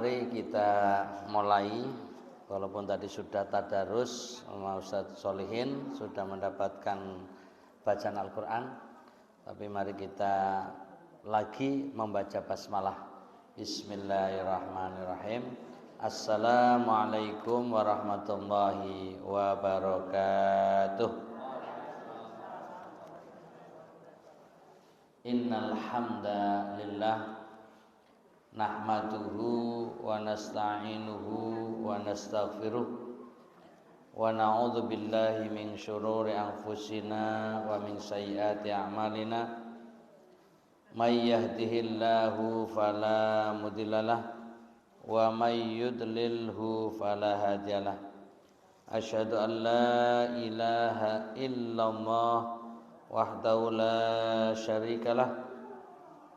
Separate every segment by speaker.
Speaker 1: mari kita mulai. Walaupun tadi sudah tadarus sama Ustaz Solihin, sudah mendapatkan bacaan Al-Quran, tapi mari kita lagi membaca basmalah. Bismillahirrahmanirrahim. Assalamualaikum warahmatullahi wabarakatuh. Innal hamdalillah nahmaduhu wa nasta'inuhu wa nastaghfiruh wa na'udzu billahi min syururi anfusina wa min sayyiati a'malina may yahdihillahu fala mudhillalah wa may yudlilhu fala hadiyalah. Asyhadu an la ilaha illallah wahdahu la syarikalah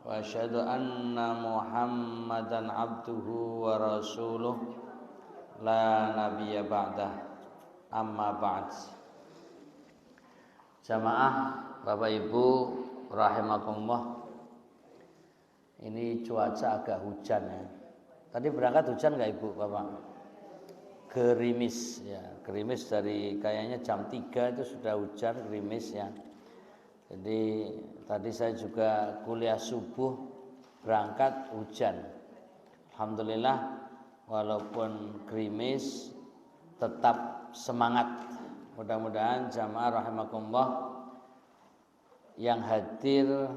Speaker 1: wa asyhadu anna Muhammadan abduhu wa rasuluh la nabiyya ba'dah, amma ba'd. Jamaah Bapak Ibu rahimakumullah, ini cuaca agak hujan ya. Tadi berangkat hujan enggak Ibu Bapak? Gerimis ya, gerimis dari kayaknya jam 3 itu sudah hujan, gerimis ya. Jadi tadi saya juga kuliah subuh berangkat hujan. Alhamdulillah walaupun gerimis tetap semangat. Mudah-mudahan jamaah rahimakumullah yang hadir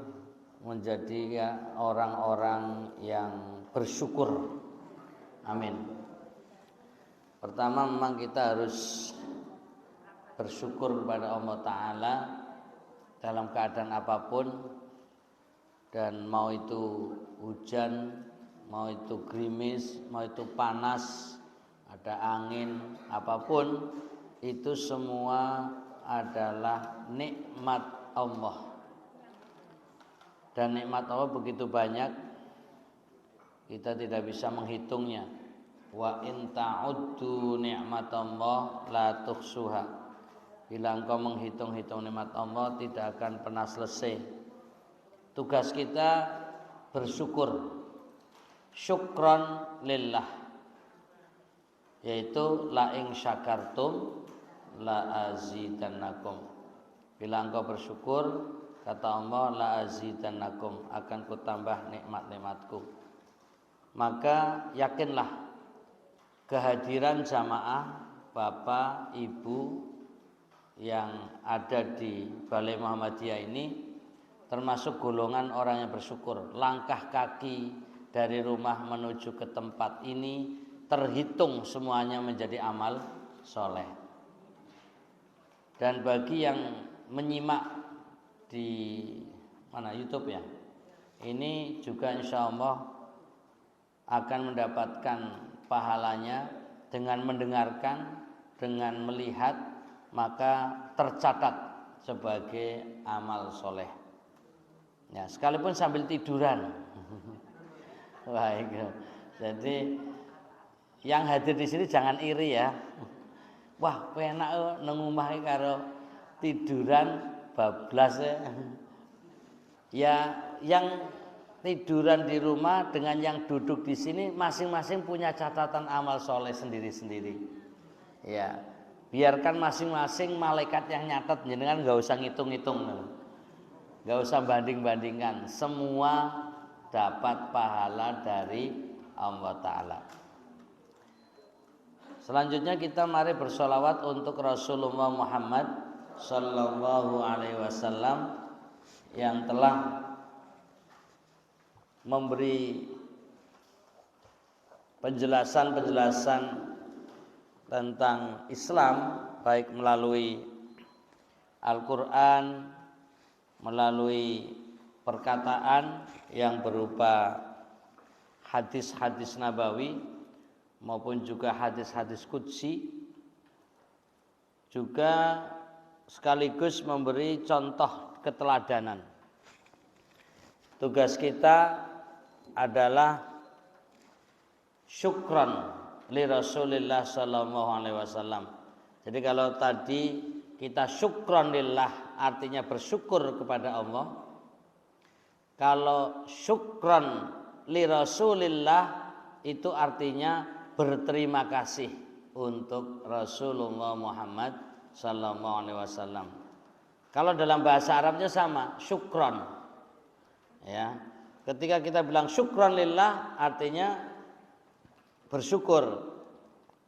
Speaker 1: menjadi orang-orang yang bersyukur. Amin. Pertama memang kita harus bersyukur kepada Allah Ta'ala dalam keadaan apapun, dan mau itu hujan, mau itu gerimis, mau itu panas, ada angin, apapun itu semua adalah nikmat Allah. Dan nikmat Allah begitu banyak, kita tidak bisa menghitungnya. Wa in ta'uddu ni'matallah la tuhsuha. Bila engkau menghitung-hitung nikmat Allah tidak akan pernah selesai. Tugas kita bersyukur, syukron lillah, yaitu la ing syakartum la azidannakum. Bila engkau bersyukur, kata Allah, la azidannakum, akan kutambah nikmat-nikmatku. Maka yakinlah kehadiran jamaah Bapak, Ibu yang ada di Balai Muhammadiyah ini termasuk golongan orang yang bersyukur. Langkah kaki dari rumah menuju ke tempat ini terhitung semuanya menjadi amal soleh. Dan bagi yang menyimak di mana YouTube ya, ini juga insya Allah akan mendapatkan pahalanya dengan mendengarkan, dengan melihat, maka tercatat sebagai amal soleh. Ya, sekalipun sambil tiduran. Baik. Jadi yang hadir di sini jangan iri ya. Wah, penak nang omah karo tiduran bablas ya. Ya, yang tiduran di rumah dengan yang duduk di sini masing-masing punya catatan amal soleh sendiri-sendiri. Ya. Biarkan masing-masing malaikat yang nyatet, jenengan nggak usah ngitung-ngitung, nggak usah banding-bandingkan, semua dapat pahala dari Allah Ta'ala. Selanjutnya kita mari bersolawat untuk Rasulullah Muhammad Sallallahu Alaihi Wasallam yang telah memberi penjelasan-penjelasan tentang Islam, baik melalui Al-Quran, melalui perkataan yang berupa hadis-hadis nabawi maupun juga hadis-hadis qudsi, juga sekaligus memberi contoh keteladanan. Tugas kita adalah syukran li Rasulillah sallallahu alaihi wasallam. Jadi kalau tadi kita syukran lillah artinya bersyukur kepada Allah. Kalau syukran li Rasulillah itu artinya berterima kasih untuk Rasulullah Muhammad sallallahu alaihi wasallam. Kalau dalam bahasa Arabnya sama, syukron. Ya. Ketika kita bilang syukron lillah artinya bersyukur.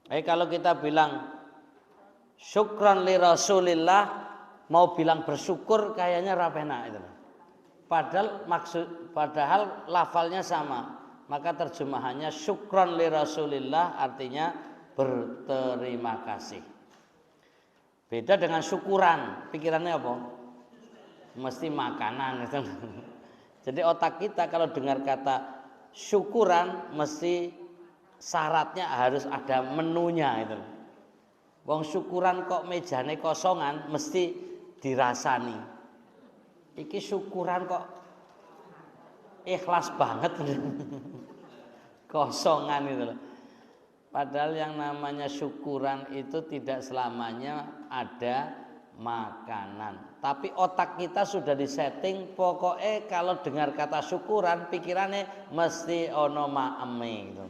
Speaker 1: Kalau kita bilang syukron li Rasulillah mau bilang bersyukur kayaknya rapena itu. Padahal lafalnya sama. Maka terjemahannya syukron li Rasulillah artinya berterima kasih. Beda dengan syukuran, pikirannya apa? Mesti makanan. Jadi otak kita kalau dengar kata syukuran mesti syaratnya harus ada menunya itu. Wong syukuran kok mejane kosongan mesti dirasani. Iki syukuran kok ikhlas banget. Kosongan itu loh. Padahal yang namanya syukuran itu tidak selamanya ada makanan. Tapi otak kita sudah disetting pokoknya kalau dengar kata syukuran pikirannya mesti ono maeme gitu.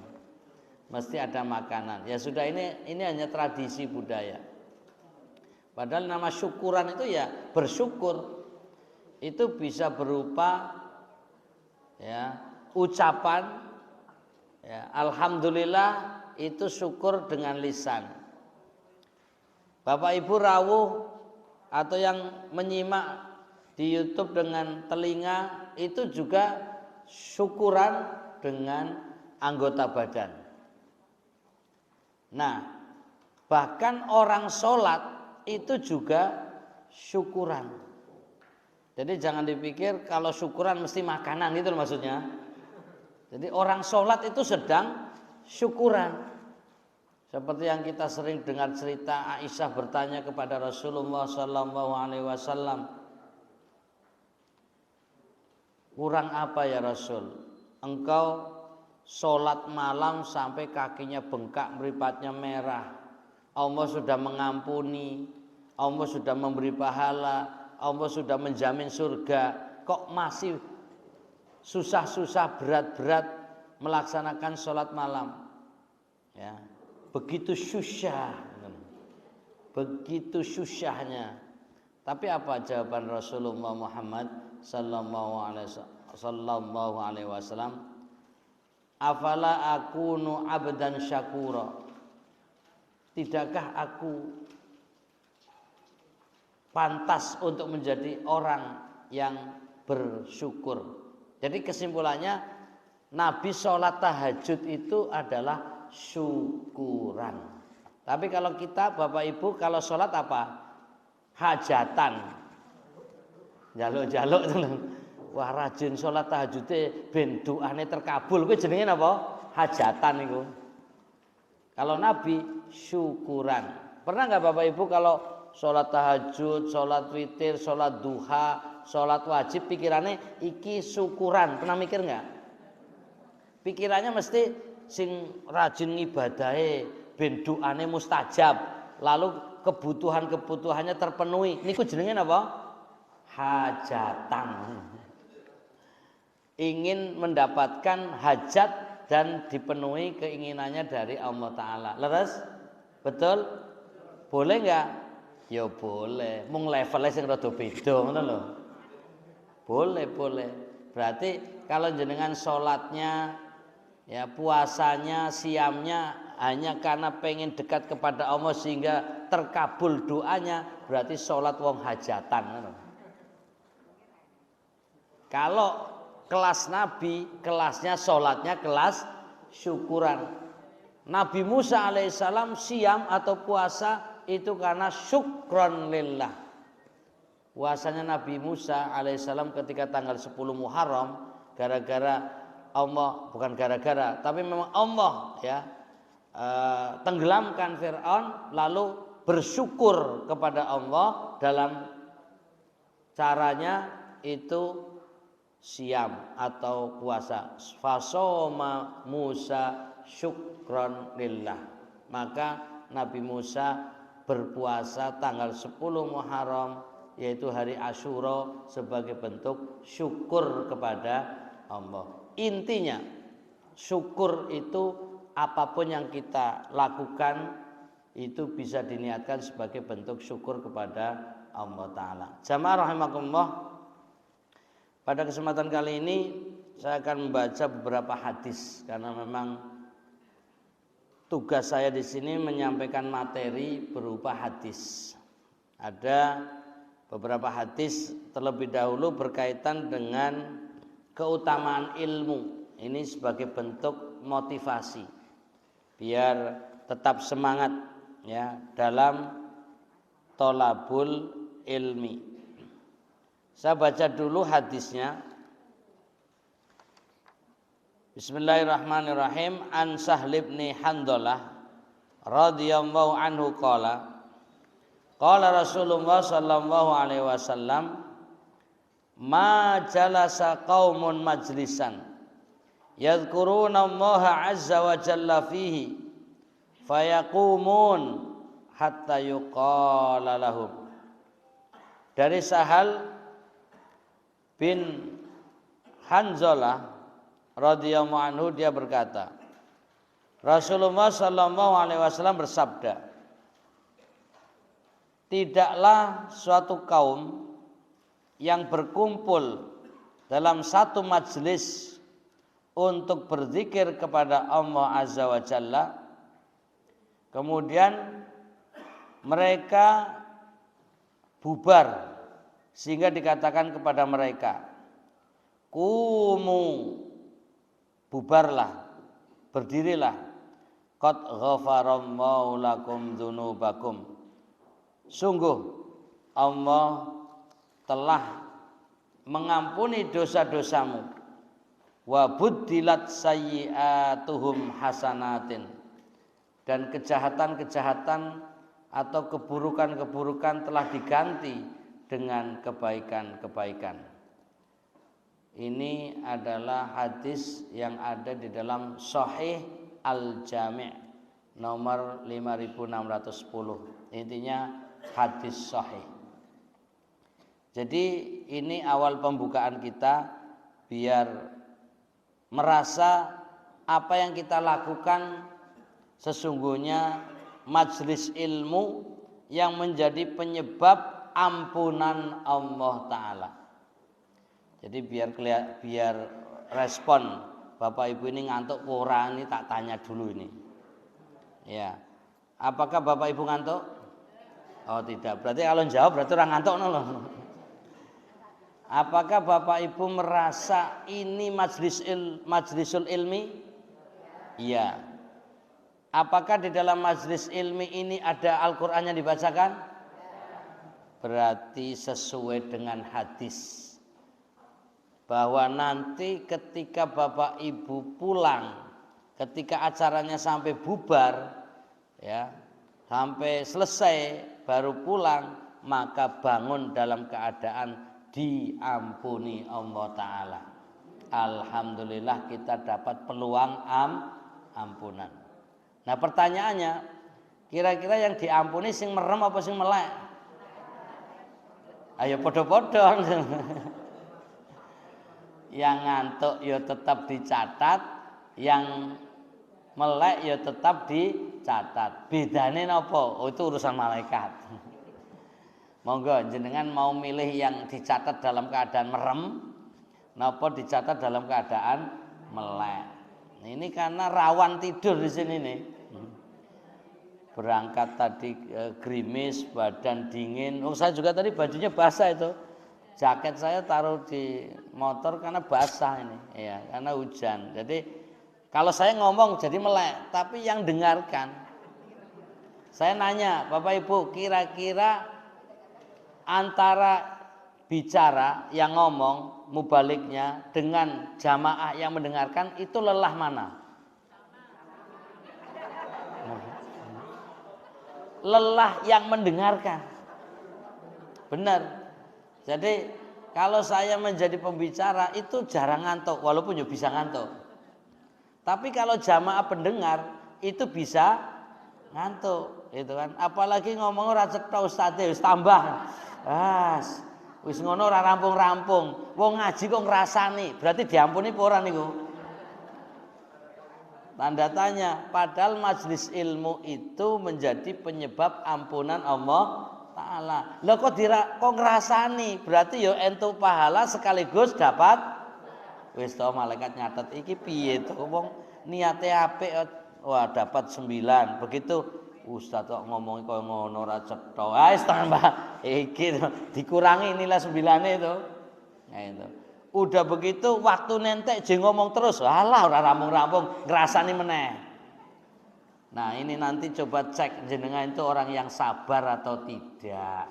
Speaker 1: Mesti ada makanan. Ya sudah ini hanya tradisi budaya. Padahal nama syukuran itu ya bersyukur. Itu bisa berupa ya ucapan ya alhamdulillah itu syukur dengan lisan. Bapak Ibu rawuh atau yang menyimak di YouTube dengan telinga itu juga syukuran dengan anggota badan. Nah, bahkan orang sholat itu juga syukuran. Jadi jangan dipikir kalau syukuran mesti makanan gitu maksudnya. Jadi orang sholat itu sedang syukuran. Seperti yang kita sering dengar cerita Aisyah bertanya kepada Rasulullah sallallahu alaihi wasallam, kurang apa ya Rasul? Engkau sholat malam sampai kakinya bengkak, mripatnya merah. Allah sudah mengampuni, Allah sudah memberi pahala, Allah sudah menjamin surga. Kok masih susah-susah berat-berat melaksanakan sholat malam? Ya. Begitu susahnya. Tapi apa jawaban Rasulullah Muhammad sallallahu alaihi wasallam? Afala akunu abdan syakura? Tidakkah aku pantas untuk menjadi orang yang bersyukur? Jadi kesimpulannya Nabi sholat tahajud itu adalah syukuran. Tapi kalau kita Bapak Ibu kalau sholat apa? Hajatan. Jaluk-jaluk wah rajin sholat tahajudnya ben doane terkabul. Kuwi jenenge napa? Hajatan itu. Kalau Nabi syukuran. Pernah nggak Bapak Ibu kalau sholat tahajud, sholat witir, sholat duha, sholat wajib pikirannya iki syukuran? Pernah mikir nggak? Pikirannya mesti sing rajin ngibadahe ben doane mustajab, lalu kebutuhannya terpenuhi. Niku jenenge napa? Hajatan. Ingin mendapatkan hajat dan dipenuhi keinginannya dari Allah Ta'ala. Leres? Betul? Boleh nggak? Ya boleh. Mung levelnya sing rada beda ngono lho. Boleh. Berarti kalau jenengan sholatnya ya puasanya, siamnya hanya karena pengen dekat kepada Allah sehingga terkabul doanya, berarti sholat wong hajatan. Kalau kelas Nabi, kelasnya sholatnya kelas syukuran. Nabi Musa alaihissalam siam atau puasa itu karena syukron lillah. Puasanya Nabi Musa alaihissalam ketika tanggal 10 Muharram gara-gara Allah, bukan gara-gara, tapi memang Allah ya tenggelamkan Fir'aun, lalu bersyukur kepada Allah dalam caranya itu siam atau puasa. Fasoma Musa syukron lillah. Maka Nabi Musa berpuasa tanggal 10 Muharram yaitu hari Asyura sebagai bentuk syukur kepada Allah. Intinya Syukur itu apapun yang kita lakukan itu bisa diniatkan sebagai bentuk syukur kepada Allah Ta'ala. Jamaah rahimakumullah, pada kesempatan kali ini saya akan membaca beberapa hadis karena memang tugas saya di sini menyampaikan materi berupa hadis. Ada beberapa hadis terlebih dahulu berkaitan dengan keutamaan ilmu. Ini sebagai bentuk motivasi biar tetap semangat ya dalam tholabul ilmi. Saya baca dulu hadisnya. Bismillahirrahmanirrahim. An Sahl bin Handalah radhiyallahu anhu qala Rasulullah sallallahu alaihi wasallam ma jalasa qaumun majlisan yadhkuruna Allah azza wa jalla fihi fayaqumun hatta yuqala lahum. Dari Sahal bin Hanzalah radhiyallahu anhu, dia berkata, Rasulullah sallallahu alaihi wasallam bersabda, tidaklah suatu kaum yang berkumpul dalam satu majelis untuk berzikir kepada Allah azza wa jalla, kemudian mereka bubar sehingga dikatakan kepada mereka, kumu, bubarlah, berdirilah, qad ghafarallahu lakum dzunubakum, sungguh Allah telah mengampuni dosa-dosamu, wa buddilat sayyi'atuhum hasanatin, dan kejahatan-kejahatan atau keburukan-keburukan telah diganti dengan kebaikan-kebaikan. Ini adalah hadis yang ada di dalam Sahih Al-Jami' nomor 5610. Intinya hadis sahih. Jadi ini awal pembukaan kita biar merasa apa yang kita lakukan sesungguhnya majelis ilmu yang menjadi penyebab ampunan Allah Ta'ala. Jadi biar respon Bapak Ibu ini ngantuk ora, ini tak tanya dulu ini. Ya. Apakah Bapak Ibu ngantuk? Oh tidak. Berarti kalau jawab berarti orang ngantuk loh. Apakah Bapak Ibu merasa ini majlisul ilmi? Iya. Apakah di dalam majlis ilmi ini ada Al-Qur'an yang dibacakan? Berarti sesuai dengan hadis bahwa nanti ketika Bapak Ibu pulang, ketika acaranya sampai bubar, ya, sampai selesai baru pulang, maka bangun dalam keadaan diampuni Allah Ta'ala. Alhamdulillah kita dapat peluang ampunan. Nah pertanyaannya, kira-kira yang diampuni sing merem apa sing melek? Ayo podo-podo. Yang ngantuk ya tetap dicatat, yang melek ya tetap dicatat. Bedane napa? Oh itu urusan malaikat. Monggo jenengan mau milih yang dicatat dalam keadaan merem, napa dicatat dalam keadaan melek. Ini karena rawan tidur di sini nih. Berangkat tadi gerimis, badan dingin. Oh saya juga tadi bajunya basah itu. Jaket saya taruh di motor karena basah ini, ya, karena hujan. Jadi kalau saya ngomong jadi melek, tapi yang dengarkan. Saya nanya, Bapak Ibu, kira-kira antara bicara yang ngomong mubaliknya dengan jamaah yang mendengarkan itu lelah mana? Lelah yang mendengarkan. Benar. Jadi kalau saya menjadi pembicara itu jarang ngantuk, walaupun ya bisa ngantuk. Tapi kalau jamaah pendengar itu bisa ngantuk, gitu kan? Apalagi ngomong ora cetha ustaze wis tambah. Wis ngono ora rampung-rampung. Wong ngaji kok ngrasani, berarti diampuni apa ora niku? Tanda tanya. Padahal majelis ilmu itu menjadi penyebab ampunan Allah Ta'ala. Loh kok ngerasani? Berarti yo ento pahala sekaligus dapat. Wis to malaikat nyatet iki piye to wong niate apik, wah dapat 9. Begitu Ustaz kok ngomong kaya ngono ora cetha. Wis tambah iki dikurangi nilai 9-e itu. Nah itu. Udah begitu waktu nentek je ngomong terus, alah ora rampung-rampung, ngrasani meneh. Nah, ini nanti coba cek jenengan itu orang yang sabar atau tidak.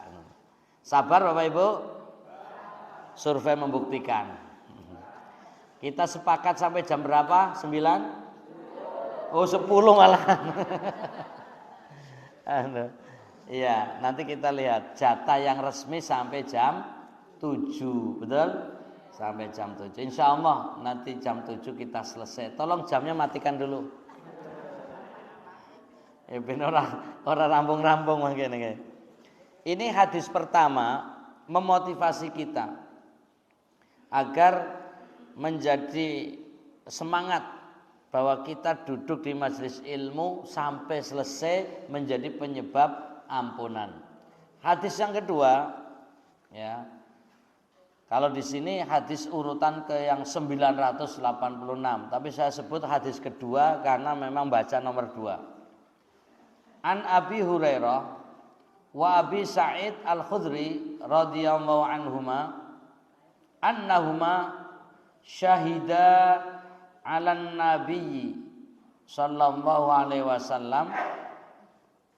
Speaker 1: Sabar Bapak Ibu? Survei membuktikan. Kita sepakat sampai jam berapa? 9? Oh, 10 malah. Iya, nanti kita lihat jatah yang resmi sampai jam 7, betul? Sampai jam 7. Insya Allah nanti jam 7 kita selesai. Tolong jamnya matikan dulu. Ben orang rampung-rampung mangkene. Ini hadis pertama memotivasi kita agar menjadi semangat bahwa kita duduk di majelis ilmu sampai selesai menjadi penyebab ampunan. Hadis yang kedua, ya. Kalau di sini hadis urutan ke yang 986, tapi saya sebut hadis kedua karena memang baca nomor 2. An Abi Hurairah wa Abi Sa'id Al-Khudri radhiyallahu anhuma annahuma syahida 'alan nabiyyi sallallahu alaihi wasallam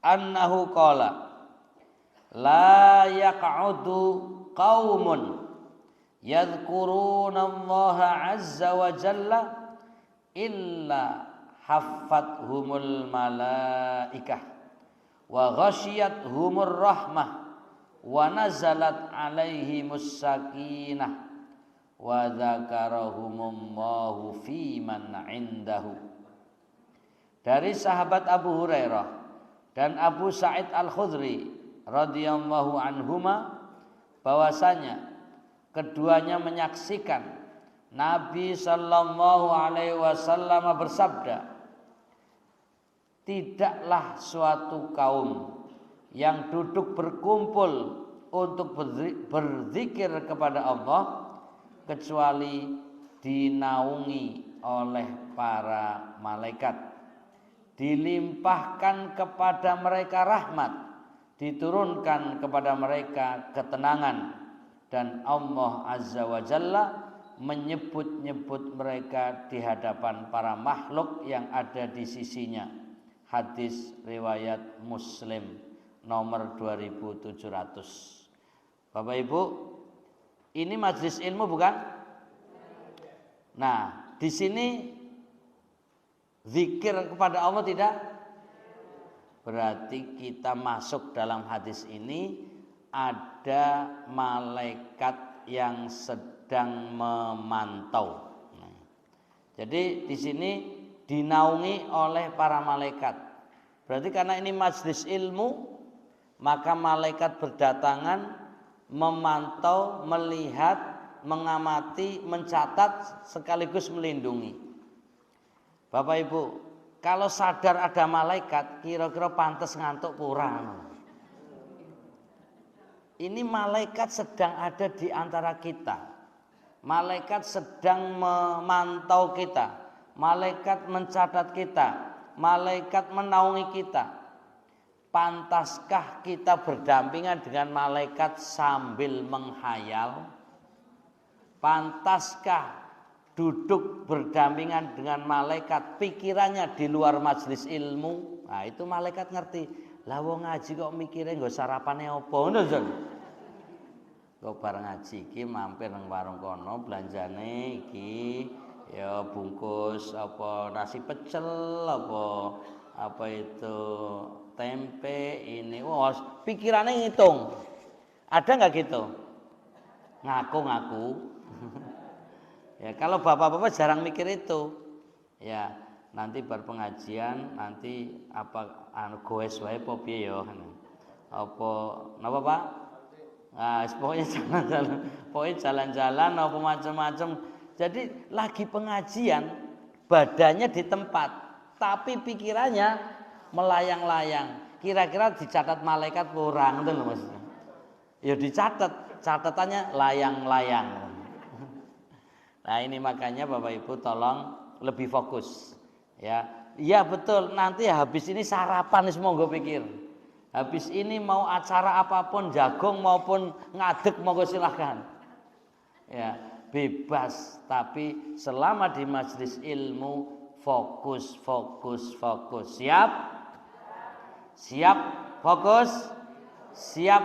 Speaker 1: annahu qala la yaq'udu qaumun yadhkurunallaha azza wa jalla illa haffathumul malaikah wa ghasyiyatuhumur rahmah wa nazalat alaihimus sakinah wa dzakarahumullahu fi man indahu. Dari sahabat Abu Hurairah dan Abu Sa'id Al-Khudri radhiyallahu anhuma bahwasanya keduanya menyaksikan Nabi sallallahu alaihi wasallam bersabda, tidaklah suatu kaum yang duduk berkumpul untuk berzikir kepada Allah kecuali dinaungi oleh para malaikat, dilimpahkan kepada mereka rahmat, diturunkan kepada mereka ketenangan, dan Allah Azza wa Jalla menyebut-nyebut mereka di hadapan para makhluk yang ada di sisinya. Hadis riwayat Muslim nomor 2700. Bapak Ibu, ini majelis ilmu bukan? Nah, di sini zikir kepada Allah tidak? Berarti kita masuk dalam hadis ini ada malaikat yang sedang memantau. Nah, jadi di sini dinaungi oleh para malaikat. Berarti karena ini majelis ilmu, maka malaikat berdatangan memantau, melihat, mengamati, mencatat sekaligus melindungi. Bapak Ibu, kalau sadar ada malaikat, kira-kira pantas ngantuk kurang. Ini malaikat sedang ada di antara kita. Malaikat sedang memantau kita. Malaikat mencatat kita. Malaikat menaungi kita. Pantaskah kita berdampingan dengan malaikat sambil menghayal? Pantaskah duduk berdampingan dengan malaikat pikirannya di luar majelis ilmu? Nah, itu malaikat ngerti. Lah wong ngaji kok mikire nggo sarapane apa ngono Jon. Kok bareng ngaji iki mampir nang warung kono belanjane iki ya bungkus apa nasi pecel apa itu tempe ini. Wah, pikirannya ngitung. Ada enggak gitu? Ngaku-ngaku. Ya kalau bapak-bapak jarang mikir itu. Ya, nanti bar pengajian nanti apa goes wae apa piye ya. Apa napa Pak? Nah, pokoknya jalan-jalan apa macam-macam. Jadi lagi pengajian badannya di tempat, tapi pikirannya melayang-layang. Kira-kira dicatat malaikat kurang itu loh maksudnya. Ya dicatat, catatannya layang-layang. Nah ini makanya Bapak Ibu tolong lebih fokus. Ya, iya betul. Nanti habis ini sarapan semua gue pikir. Habis ini mau acara apapun, jagung maupun ngadeg monggo silahkan. Ya, bebas. Tapi selama di majelis ilmu fokus. Siap? Siap fokus? Siap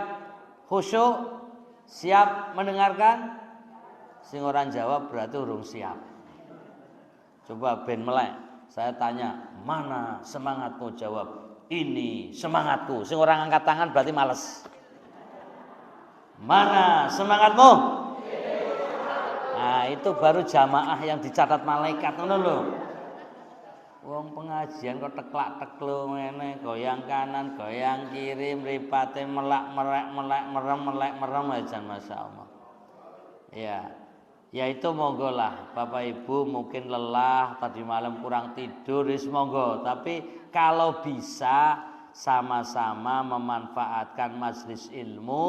Speaker 1: khusyuk? Siap mendengarkan? Sing orang jawab berarti urung siap. Coba ben melek. Saya tanya, mana semangatmu? Jawab, ini semangatku. Sing orang angkat tangan berarti males. Mana semangatmu? Nah itu baru jamaah yang dicatat malaikat, ngono lho. Wong pengajian kok teklak-teklu ngene, goyang kanan, goyang kiri, mripate merem aja masyaallah. Ya. Ya itu monggo lah Bapak Ibu mungkin lelah tadi malam kurang tidur wis monggo, tapi kalau bisa sama-sama memanfaatkan majelis ilmu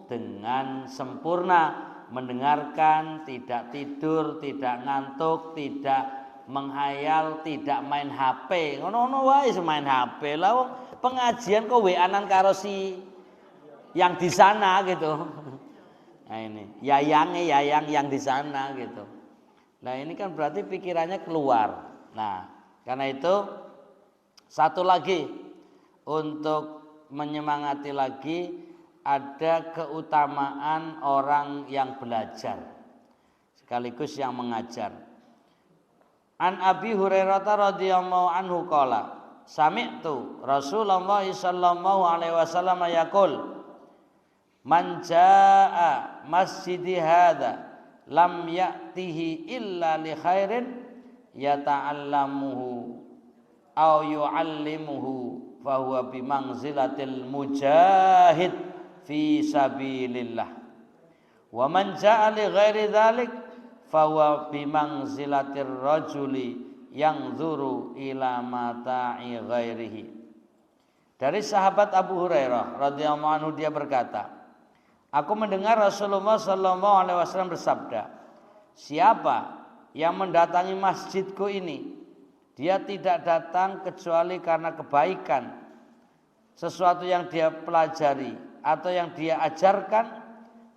Speaker 1: dengan sempurna, mendengarkan, tidak tidur, tidak ngantuk, tidak menghayal, tidak main HP. Ngono-ngono wae main HP. Lah pengajian kok WA-an karo si yang di sana gitu. Nah ini yayang yang di sana gitu. Nah ini kan berarti pikirannya keluar. Nah karena itu satu lagi untuk menyemangati lagi ada keutamaan orang yang belajar sekaligus yang mengajar. An Abi Hurairah radhiyallahu anhu qala sami'tu Rasulullah sallallahu alaihi wasallam yaqul man jaa masjidi hadza lam ya'tihi illa li khairin yata'allamuhu aw yu'allimuhu fa huwa bi manzilatil mujahid fi sabilillah wa man jaa li ghairi dzalik fa huwa bi manzilatir rajuli yanzuru ila mata'i ghairihi. Dari sahabat Abu Hurairah radhiyallahu anhu dia berkata, aku mendengar Rasulullah sallallahu alaihi wasallam bersabda, siapa yang mendatangi masjidku ini, dia tidak datang kecuali karena kebaikan, sesuatu yang dia pelajari atau yang dia ajarkan,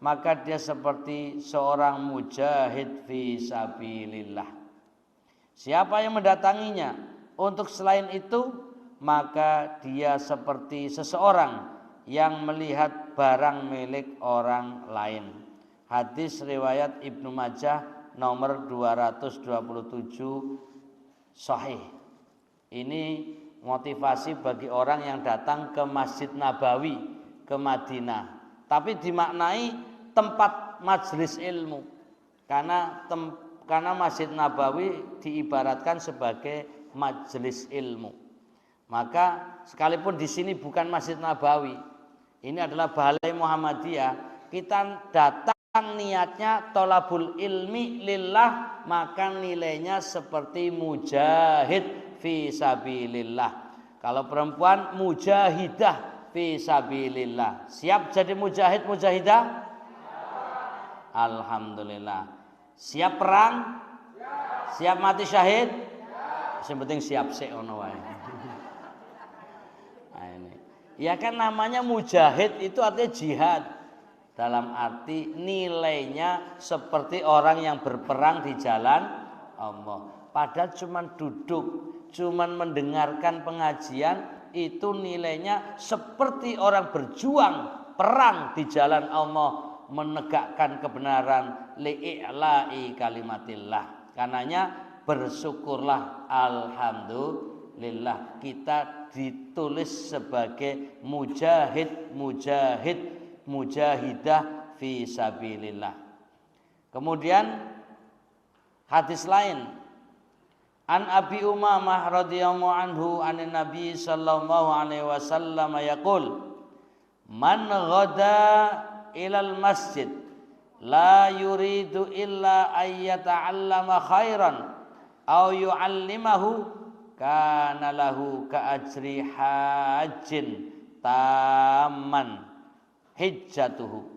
Speaker 1: maka dia seperti seorang mujahid fi sabilillah. Siapa yang mendatanginya untuk selain itu, maka dia seperti seseorang yang melihat barang milik orang lain. Hadis riwayat Ibnu Majah nomor 227 sahih. Ini motivasi bagi orang yang datang ke Masjid Nabawi ke Madinah, tapi dimaknai tempat majelis ilmu karena Masjid Nabawi diibaratkan sebagai majelis ilmu. Maka sekalipun di sini bukan Masjid Nabawi, ini adalah Balai Muhammadiyah, kita datang niatnya tolabul ilmi lillah, maka nilainya seperti mujahid fi sabilillah. Kalau perempuan mujahidah fi sabilillah. Siap jadi mujahid mujahidah? Alhamdulillah. Siap perang? Siap mati syahid? Yang penting siap sik ono wae. Nah ini. Ya kan namanya mujahid itu artinya jihad. Dalam arti nilainya seperti orang yang berperang di jalan Allah. Padahal cuman duduk, cuman mendengarkan pengajian, itu nilainya seperti orang berjuang perang di jalan Allah, menegakkan kebenaran, li'i'la'i kalimatillah. Karenanya bersyukurlah, alhamdulillah kita ditulis sebagai mujahidah fi sabilillah. Kemudian hadis lain, an Abi Umamah radhiyallahu anhu anin Nabi sallallahu alaihi wasallam yaqul man ghada ilal masjid la yuridu illa ayyata'allama khairan aw yu'allimahu kana lahu ka'ajri hajjin taman hijjatuhu.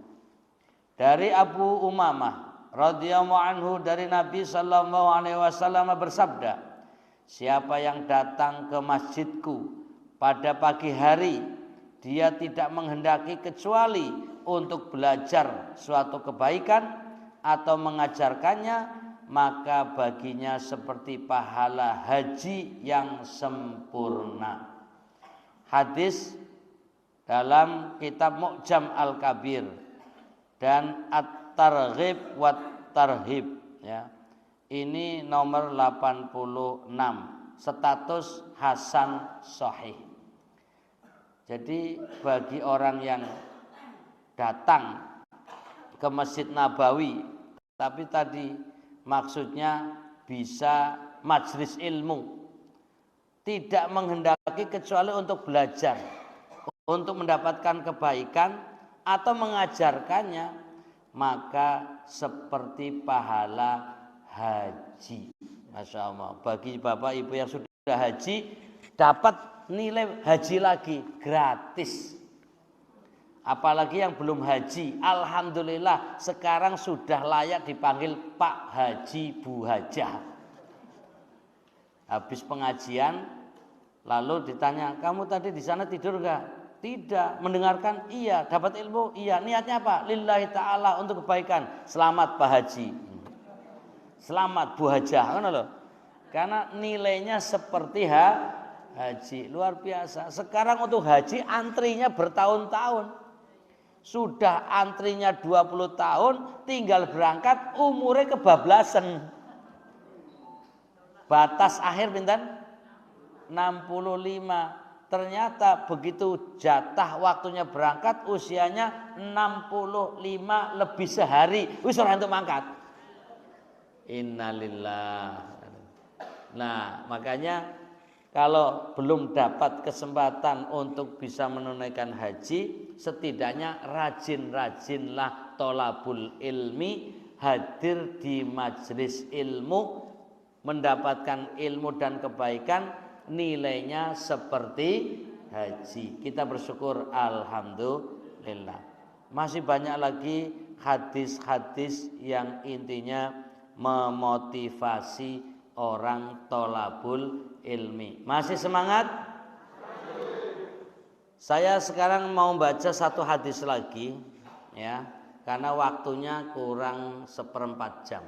Speaker 1: Dari Abu Umamah radhiyallahu anhu dari Nabi sallallahu alaihi wasallam bersabda, siapa yang datang ke masjidku pada pagi hari, dia tidak menghendaki kecuali untuk belajar suatu kebaikan atau mengajarkannya, maka baginya seperti pahala haji yang sempurna. Hadis dalam kitab Mu'jam Al-Kabir dan At-Targhib wa Tarhib, ya. Ini nomor 86, status hasan sahih. Jadi bagi orang yang datang ke Masjid Nabawi, tapi tadi maksudnya bisa majlis ilmu, tidak menghendaki kecuali untuk belajar, untuk mendapatkan kebaikan atau mengajarkannya, maka seperti pahala haji. Masya Allah, bagi bapak ibu yang sudah haji dapat nilai haji lagi gratis. Apalagi yang belum haji, alhamdulillah sekarang sudah layak dipanggil Pak Haji, Bu Hajah. Habis pengajian lalu ditanya, kamu tadi di sana tidur enggak? Tidak. Mendengarkan? Iya. Dapat ilmu? Iya. Niatnya apa? Lillahi ta'ala, untuk kebaikan. Selamat Pak Haji, selamat Bu Hajah, kan loh. Karena nilainya seperti haji, luar biasa. Sekarang untuk haji antrinya bertahun-tahun. Sudah antrinya 20 tahun, tinggal berangkat umurnya kebablasan. Batas akhir pinten? 65. Ternyata begitu jatah waktunya berangkat, usianya 65 lebih sehari, wis ora entuk mangkat. Innalillah. Nah, makanya kalau belum dapat kesempatan untuk bisa menunaikan haji, setidaknya rajin-rajinlah tolabul ilmi, hadir di majelis ilmu, mendapatkan ilmu dan kebaikan, nilainya seperti haji. Kita bersyukur alhamdulillah. Masih banyak lagi hadis-hadis yang intinya memotivasi orang tolabul ilmi. Masih semangat? Saya sekarang mau baca satu hadis lagi, ya, karena waktunya kurang 1/4 jam.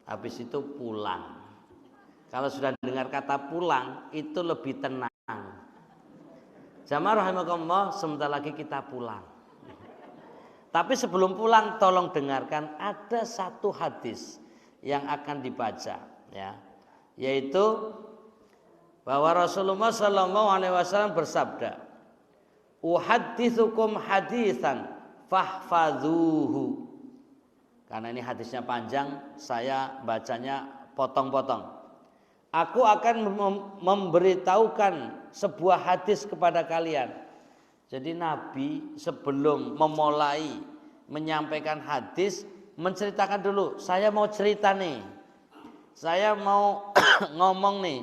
Speaker 1: Habis itu pulang. Kalau sudah dengar kata pulang, itu lebih tenang. Jamaah rahimakumullah, sebentar lagi kita pulang. Tapi sebelum pulang, tolong dengarkan, ada satu hadis yang akan dibaca, ya, yaitu bahwa Rasulullah SAW bersabda, "Uhadditsukum hadisan fahfadzuhu." Karena ini hadisnya panjang, saya bacanya potong-potong. Aku akan memberitahukan sebuah hadis kepada kalian. Jadi Nabi sebelum memulai menyampaikan hadis, menceritakan dulu, saya mau cerita nih, saya mau ngomong nih,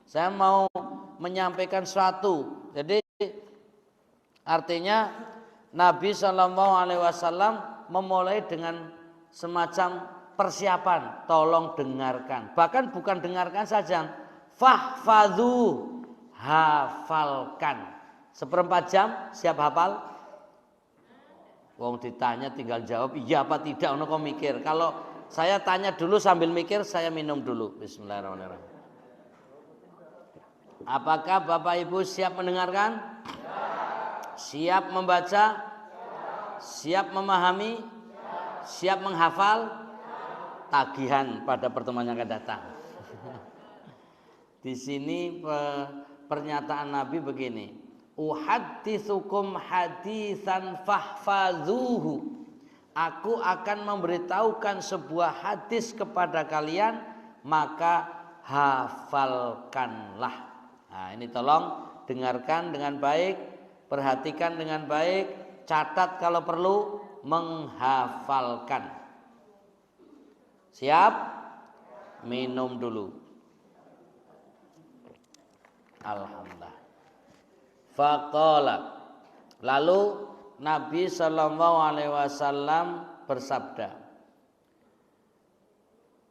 Speaker 1: saya mau menyampaikan sesuatu. Jadi artinya Nabi SAW memulai dengan semacam persiapan, tolong dengarkan. Bahkan bukan dengarkan saja, fahfadhu, hafalkan. 1/4 jam, siap hafal? Wong ditanya tinggal jawab iya apa tidak, ono kok mikir. Kalau saya tanya dulu sambil mikir, saya minum dulu. Bismillahirrahmanirrahim. Apakah Bapak Ibu siap mendengarkan? Siap membaca? Siap memahami? Siap menghafal? Tagihan pada pertemuan yang akan datang. Di sini pernyataan Nabi begini, uhadditsukum hadisan fahfadzuhu. Aku akan memberitahukan sebuah hadis kepada kalian, maka hafalkanlah. Nah, ini tolong dengarkan dengan baik, perhatikan dengan baik, catat kalau perlu, menghafalkan. Siap? Minum dulu. Alhamdulillah. Faqala. Lalu Nabi sallallahu alaihi wasallam bersabda,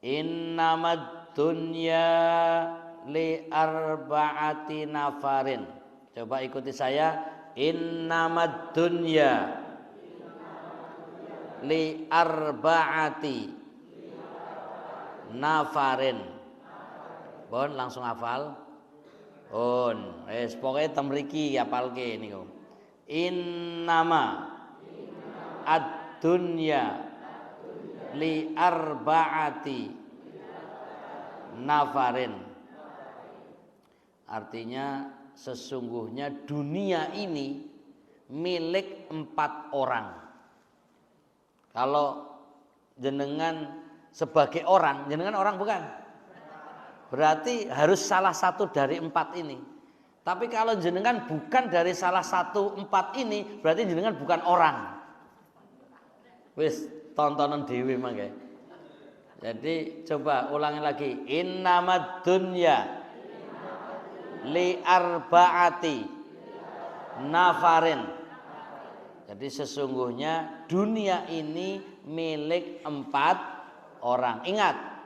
Speaker 1: Innamad dunya li arba'ati nafarin. Coba ikuti saya. Innamad dunya li arba'ati nafarin. Bon langsung hafal. Bon, pokoknya temriki hafalke niku. Innama ad-dunya li arba'ati nafarin. Artinya sesungguhnya dunia ini milik 4 orang. Kalau jenengan sebagai orang, jenengan orang bukan? Berarti harus salah satu dari 4 ini. Tapi kalau jenengan bukan dari salah satu 4 ini, berarti jenengan bukan orang. Wis tontonan dewi mangke. Jadi coba ulangi lagi. Innamad dunya li arba'ati nafarin. Jadi sesungguhnya dunia ini milik 4 orang. Ingat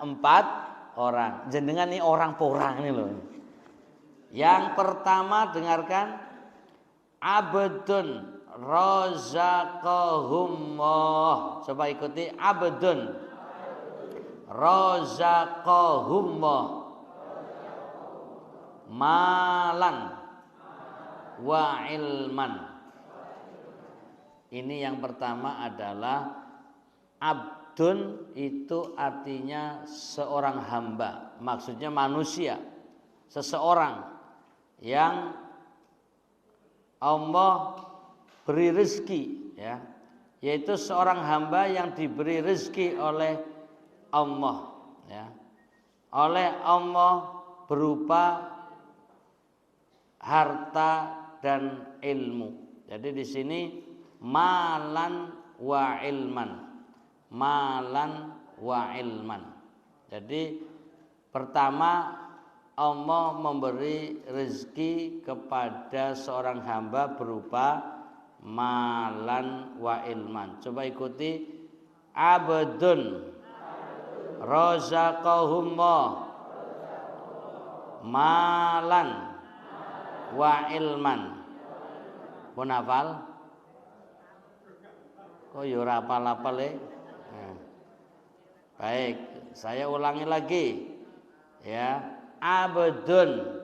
Speaker 1: 4 orang. Jenengan ini orang porang ini loh. Yang pertama dengarkan, abdun razaqahumullah. Coba ikuti, abdun razaqahumullah malan wa ilman. Ini yang pertama adalah abdun, itu artinya seorang hamba, maksudnya manusia, seseorang yang Allah beri rezeki, ya, yaitu seorang hamba yang diberi rezeki oleh Allah, ya, oleh Allah berupa harta dan ilmu. Jadi di sini malan wa ilman, malan wa ilman. Jadi pertama Allah memberi rezeki kepada seorang hamba berupa malan wa ilman. Coba ikuti, abdun razaqahumullah malan wa ilman. Pun hafal? Kok yo ora hafal-hafal ya? Baik, saya ulangi lagi. Ya. Abdun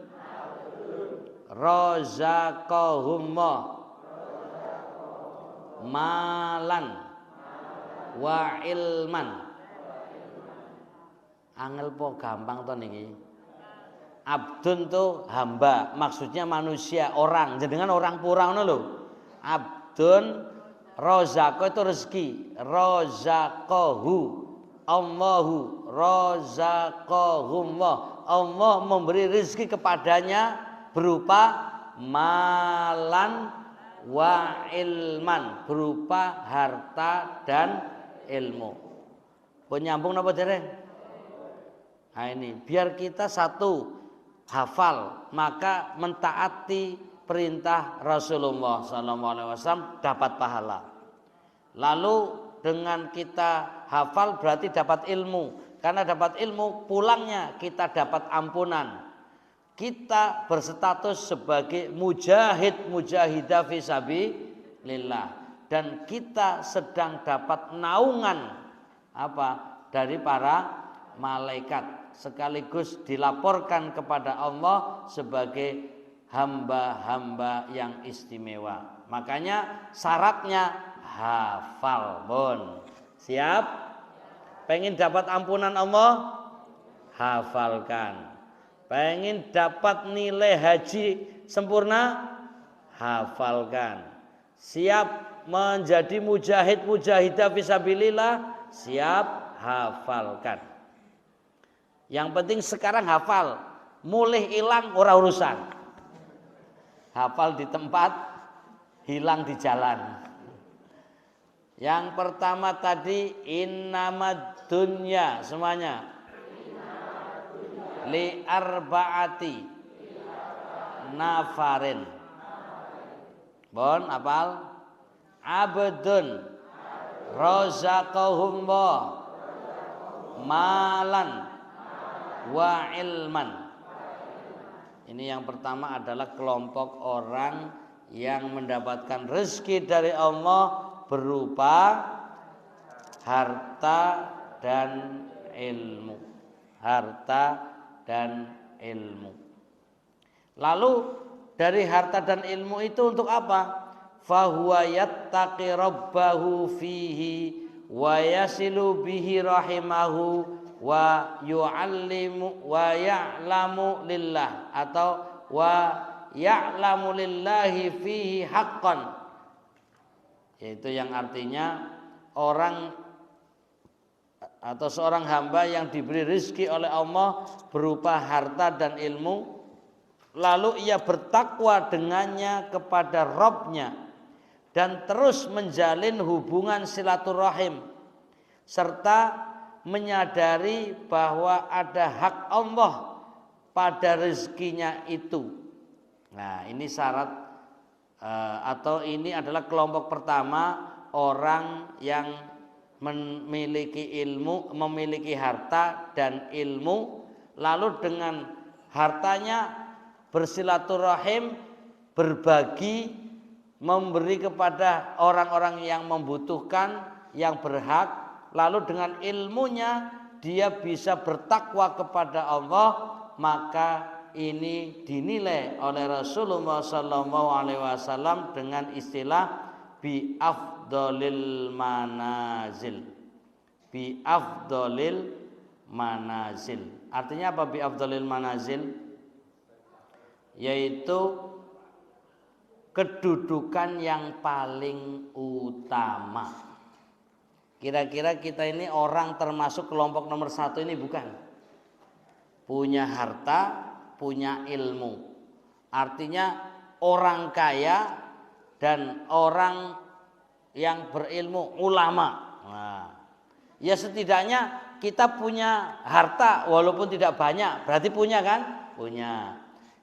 Speaker 1: razaqahumullah malan wa ilman. Angel po gampang to niki. Abdun tuh hamba, maksudnya manusia, orang. Jenengan orang purang ngono lho. Abdun razaqah itu rezeki, razaqahu Allahu razaqahumullah. Allah memberi rezeki kepadanya berupa malan wa ilman, berupa harta dan ilmu. Pun nyambung napa dereng? Nah ini biar kita satu hafal, maka mentaati perintah Rasulullah SAW dapat pahala. Lalu dengan kita hafal berarti dapat ilmu. Karena dapat ilmu, pulangnya kita dapat ampunan. Kita berstatus sebagai mujahid, mujahidah fisabilillah, dan kita sedang dapat naungan dari para malaikat, sekaligus dilaporkan kepada Allah sebagai hamba-hamba yang istimewa. Makanya syaratnya hafal. Bon, siap? Pengen dapat ampunan Allah, hafalkan. Pengen dapat nilai haji sempurna, hafalkan. Siap menjadi mujahid mujahidah fisabilillah, siap, hafalkan. Yang penting sekarang hafal, mulih hilang ora urusan. Hafal di tempat, hilang di jalan. Yang pertama tadi innamad dunya, semuanya li arba'ati nafarin. Bon, apal? Abdun razaqahum malan wa ilman. Ini yang pertama adalah kelompok orang yang mendapatkan rezeki dari Allah berupa harta dan ilmu. Harta dan ilmu. Lalu dari harta dan ilmu itu untuk apa? Fahuwa yattaqi rabbahu fihi wa yasilu bihi rahimahu wa yu'allimu wa ya'lamu lillah, atau wa ya'lamu lillahi fihi haqqan, yaitu yang artinya orang atau seorang hamba yang diberi rezeki oleh Allah berupa harta dan ilmu, lalu ia bertakwa dengannya kepada Rabb-Nya dan terus menjalin hubungan silaturahim serta menyadari bahwa ada hak Allah pada rezekinya itu. Nah, ini syarat atau ini adalah kelompok pertama orang yang memiliki ilmu, memiliki harta dan ilmu, lalu dengan hartanya bersilaturahim, berbagi, memberi kepada orang-orang yang membutuhkan, yang berhak, lalu dengan ilmunya dia bisa bertakwa kepada Allah, maka ini dinilai oleh Rasulullah SAW dengan istilah bi afdolil manazil. Bi afdolil manazil. Artinya apa bi afdolil manazil? Yaitu kedudukan yang paling utama. Kira-kira kita ini orang termasuk kelompok nomor 1 ini bukan? Punya harta, punya ilmu. Artinya orang kaya dan orang yang berilmu, ulama. Nah, ya setidaknya kita punya harta walaupun tidak banyak, berarti punya kan? Punya.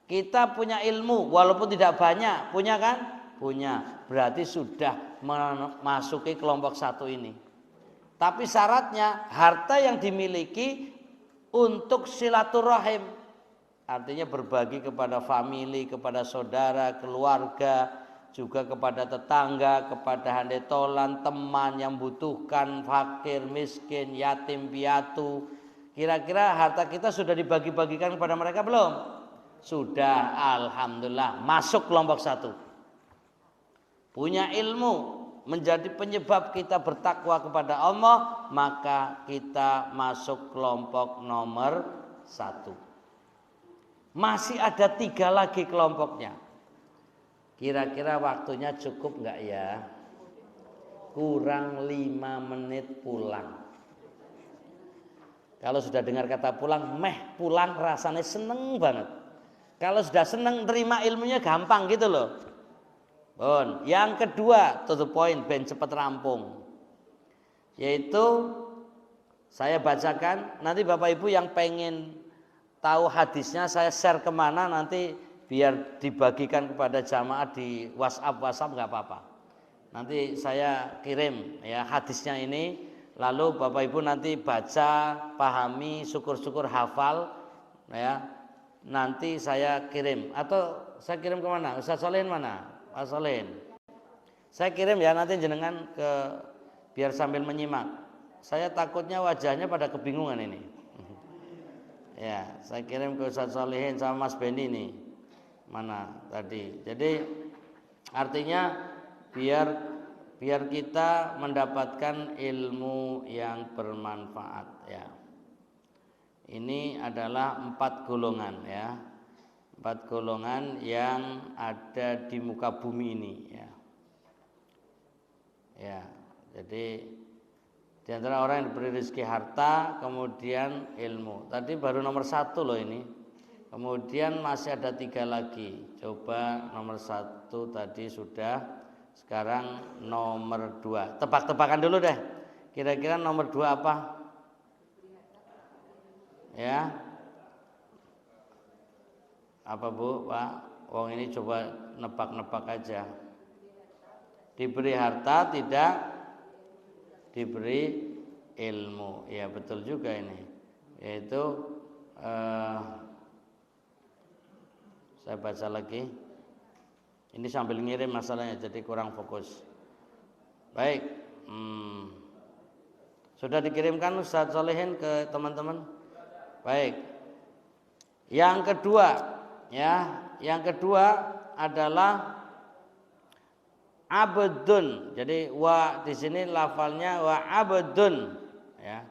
Speaker 1: Kita punya ilmu walaupun tidak banyak, punya kan? Punya. Berarti sudah memasuki kelompok 1 ini. Tapi syaratnya harta yang dimiliki untuk silaturahim. Artinya berbagi kepada famili, kepada saudara, keluarga, juga kepada tetangga, kepada handetolan, teman yang butuhkan, fakir, miskin, yatim, piatu. Kira-kira harta kita sudah dibagi-bagikan kepada mereka belum? Sudah, alhamdulillah, masuk kelompok 1. Punya ilmu menjadi penyebab kita bertakwa kepada Allah, maka kita masuk kelompok nomor 1. Masih ada 3 lagi kelompoknya. Kira-kira waktunya cukup enggak ya? Kurang 5 menit pulang. Kalau sudah dengar kata pulang, pulang rasanya seneng banget. Kalau sudah seneng, terima ilmunya gampang gitu loh. Bon. Yang kedua, to the point, ben cepat rampung. Yaitu saya bacakan, nanti Bapak Ibu yang pengen tahu hadisnya saya share kemana nanti biar dibagikan kepada jamaah di WhatsApp nggak apa-apa. Nanti saya kirim ya hadisnya ini, lalu Bapak Ibu nanti baca, pahami, syukur-syukur hafal ya. Nanti saya kirim, atau saya kirim kemana? Ustaz Solihin mana? Pak Solihin. Saya kirim ya nanti jenengan ke, biar sambil menyimak. Saya takutnya wajahnya pada kebingungan ini. Ya, saya kirim ke Ustaz Solihin sama Mas Bendi nih. Mana tadi. Jadi artinya biar kita mendapatkan ilmu yang bermanfaat ya. Ini adalah 4 golongan ya. 4 golongan yang ada di muka bumi ini ya. Ya, jadi di antara orang yang diberi rezeki harta, kemudian ilmu. Tadi baru nomor 1 loh ini. Kemudian masih ada 3 lagi. Coba nomor 1 tadi sudah. Sekarang nomor 2. Tebak-tebakan dulu deh. Kira-kira nomor 2 apa? Ya. Apa Bu, Pak? Wong ini coba nebak-nebak aja. Diberi harta tidak diberi ilmu. Ya betul juga ini. Yaitu saya baca lagi. Ini sambil ngirim masalahnya jadi kurang fokus. Baik. Sudah dikirimkan Ustaz Solehin ke teman-teman? Baik. Yang kedua adalah abdun. Jadi wa di sini lafalnya wa abdun, ya.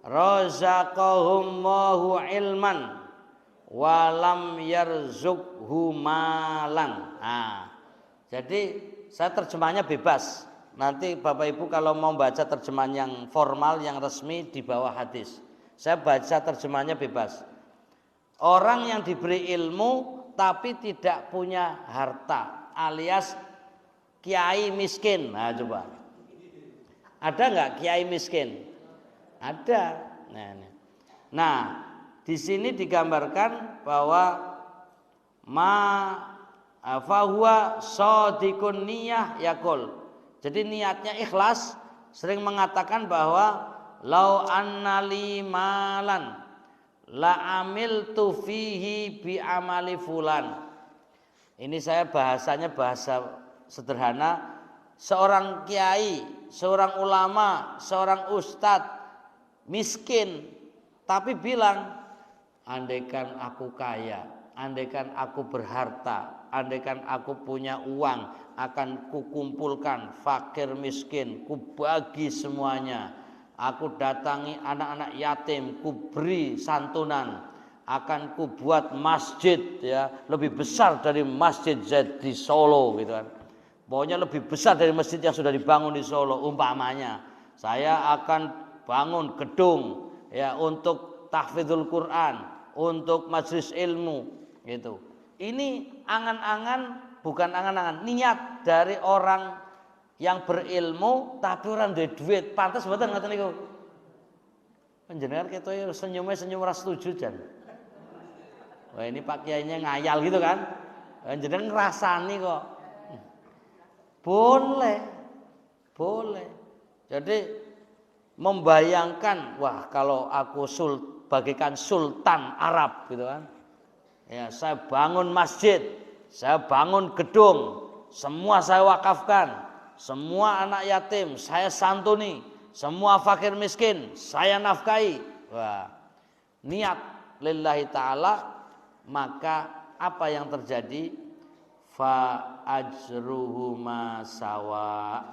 Speaker 1: Razaqahumullahu ilman wa lam yarzuqhu malan. Jadi saya terjemahnya bebas. Nanti Bapak Ibu kalau mau baca terjemahan yang formal, yang resmi di bawah hadis. Saya baca terjemahannya bebas. Orang yang diberi ilmu tapi tidak punya harta, alias kiai miskin. Nah coba, ada nggak kiai miskin? Ada. Nah di sini digambarkan bahwa fahuwa shadiqun niyah yakul. Jadi niatnya ikhlas, sering mengatakan bahwa lau annali malan la amiltu fihi bi amali fulan. Ini saya bahasanya bahasa sederhana. Seorang kiai, seorang ulama, seorang ustadz miskin tapi bilang, andaikan aku kaya, andaikan aku berharta, andaikan aku punya uang, akan kukumpulkan fakir miskin, kubagi semuanya. Aku datangi anak-anak yatim, kuberi santunan, akan kubuat masjid ya lebih besar dari masjid Z di Solo gitu kan. Pokoknya lebih besar dari masjid yang sudah dibangun di Solo umpamanya. Saya akan bangun gedung ya untuk tahfidzul Quran, untuk majelis ilmu gitu. Ini angan-angan, bukan angan-angan, niat dari orang yang berilmu tapi orang duwe duit. Pantes mboten ngoten niku. Panjenengan ketoke senyume senyum ora setuju jan. Wah ini Pak Kiainya ngayal gitu kan. Panjenengan ngrasani kok. Boleh. Jadi membayangkan, wah kalau aku bagaikan sultan Arab gitu kan. Ya, saya bangun masjid, saya bangun gedung, semua saya wakafkan, semua anak yatim saya santuni, semua fakir miskin saya nafkahi. Wah, niat lillahi ta'ala, maka apa yang terjadi? Fa ajruhuma sawa.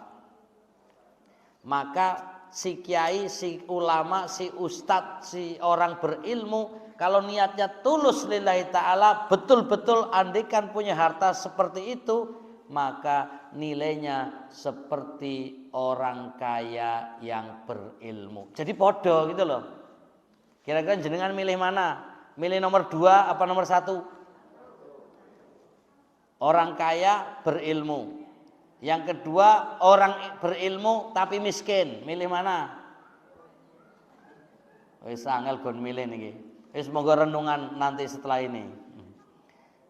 Speaker 1: Maka si kiai, si ulama, si ustadz, si orang berilmu, kalau niatnya tulus lillahi ta'ala, betul-betul andikan punya harta seperti itu, maka nilainya seperti orang kaya yang berilmu. Jadi podo gitu loh. Kira-kira jenengan milih mana? Milih nomor 2 apa nomor 1? Orang kaya berilmu. Yang kedua orang berilmu tapi miskin. Milih mana? Wis angel gon milih niki. Wis monggo renungan nanti setelah ini.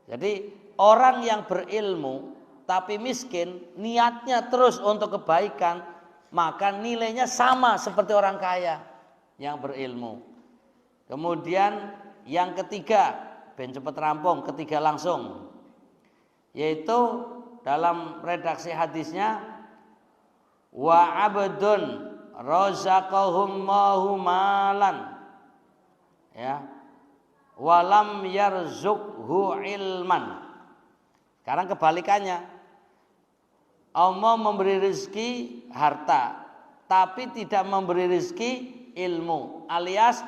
Speaker 1: Jadi orang yang berilmu tapi miskin, niatnya terus untuk kebaikan, maka nilainya sama seperti orang kaya yang berilmu. Kemudian yang ketiga, ben cepet rampung, ketiga langsung, yaitu dalam redaksi hadisnya, wa abdun razaqahumullahu malan, ya, walam yarzuqhu ilman. Sekarang kebalikannya, Allah memberi rezeki harta tapi tidak memberi rezeki ilmu, alias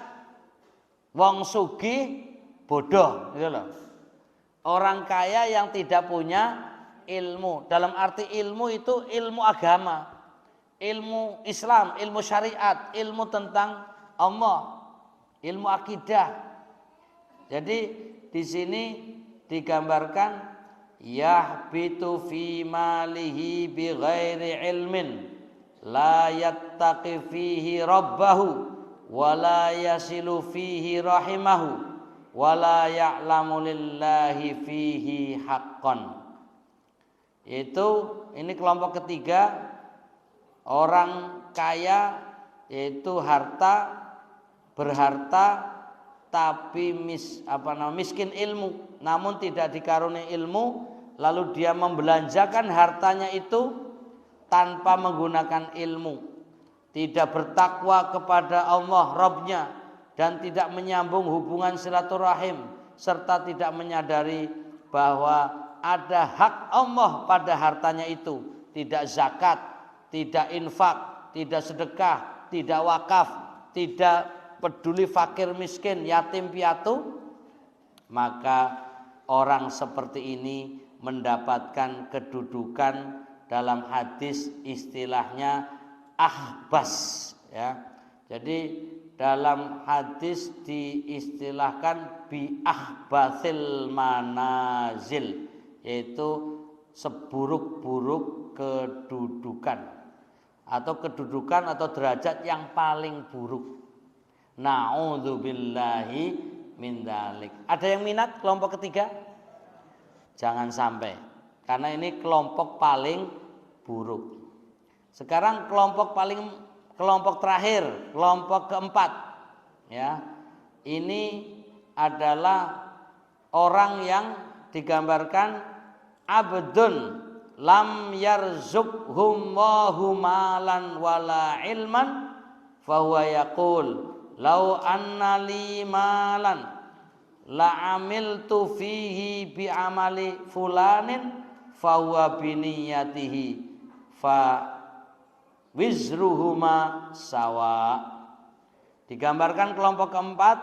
Speaker 1: wong sugih bodoh gitu loh. Orang kaya yang tidak punya ilmu, dalam arti ilmu itu ilmu agama, ilmu Islam, ilmu syariat, ilmu tentang Allah, ilmu akidah. Jadi di sini digambarkan yahbitu fi malihi bi ghairi ilmin la yattaqi fihi rabbahu wa la yasilu fihi rahimahu wala ya'lamu lillahi fihi haqqan. Yaitu ini kelompok ketiga, orang kaya yaitu berharta tapi miskin ilmu, namun tidak dikaruniai ilmu, lalu dia membelanjakan hartanya itu tanpa menggunakan ilmu, tidak bertakwa kepada Allah Rabbnya, dan tidak menyambung hubungan silaturahim, serta tidak menyadari bahwa ada hak Allah pada hartanya itu, tidak zakat, tidak infak, tidak sedekah, tidak wakaf, tidak peduli fakir miskin, yatim piatu, maka orang seperti ini mendapatkan kedudukan dalam hadis istilahnya ahbas, ya. Jadi dalam hadis diistilahkan bi ahbasil manazil, yaitu seburuk-buruk kedudukan atau derajat yang paling buruk. Na'udzubillahi min dzalik. Ada yang minat kelompok ketiga? Jangan sampai, karena ini kelompok paling buruk. Sekarang kelompok terakhir, kelompok keempat, ya. Ini adalah orang yang digambarkan abdun lam yarzuqhumullahu malan wala ilman fahuwa yaqul lau anna li malan la amiltu fihi bi amali fulanin fahuwa biniyatihi fa wizruhuma sawa. Digambarkan kelompok keempat,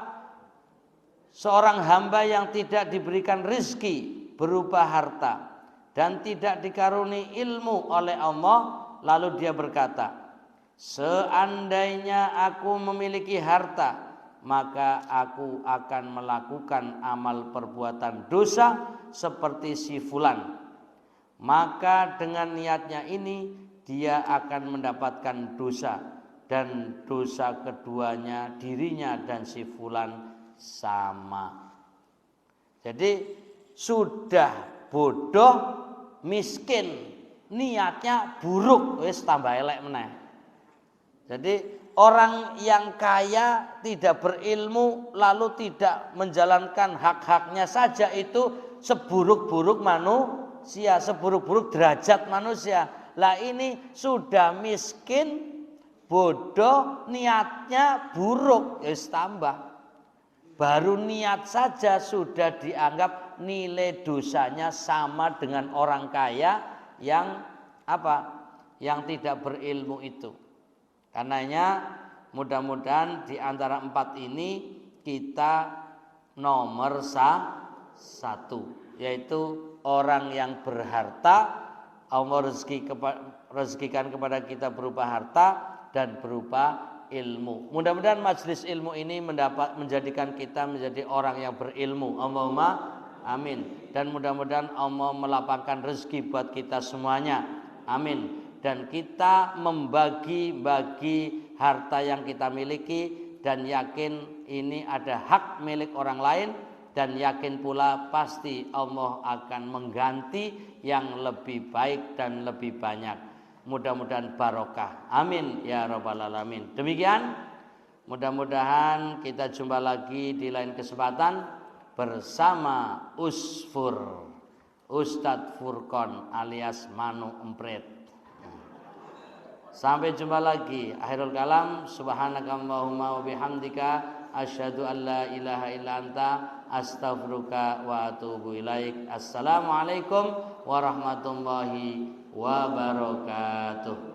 Speaker 1: seorang hamba yang tidak diberikan rizki berupa harta dan tidak dikaruni ilmu oleh Allah, lalu dia berkata, seandainya aku memiliki harta, maka aku akan melakukan amal perbuatan dosa seperti si fulan. Maka dengan niatnya ini dia akan mendapatkan dosa, dan dosa keduanya dirinya dan si fulan sama. Jadi sudah bodoh, miskin, niatnya buruk, wis tambah elek meneh. Jadi orang yang kaya tidak berilmu lalu tidak menjalankan hak-haknya saja, itu seburuk-buruk manusia, seburuk-buruk derajat manusia. Lah ini sudah miskin, bodoh, niatnya buruk, wis tambah. Baru niat saja sudah dianggap nilai dosanya sama dengan orang kaya yang yang tidak berilmu itu. Karenanya mudah-mudahan di antara empat ini kita nomor satu, yaitu orang yang berharta. Allah rezekikan kepada kita berupa harta dan berupa ilmu. Mudah-mudahan majelis ilmu ini menjadikan kita menjadi orang yang berilmu. Allahumma amin. Dan mudah-mudahan Allah melapangkan rezeki buat kita semuanya. Amin. Dan kita membagi-bagi harta yang kita miliki dan yakin ini ada hak milik orang lain, dan yakin pula pasti Allah akan mengganti yang lebih baik dan lebih banyak. Mudah-mudahan barokah. Amin ya rabbal alamin. Demikian, mudah-mudahan kita jumpa lagi di lain kesempatan bersama Usfur, Ustadz Furqon alias Manu Empret. Sampai jumpa lagi. Akhirul kalam, subhanakallahumma wa bihamdika asyhadu an la ilaha illa anta astaghfiruka wa atubu ilaik. Assalamualaikum warahmatullahi wabarakatuh.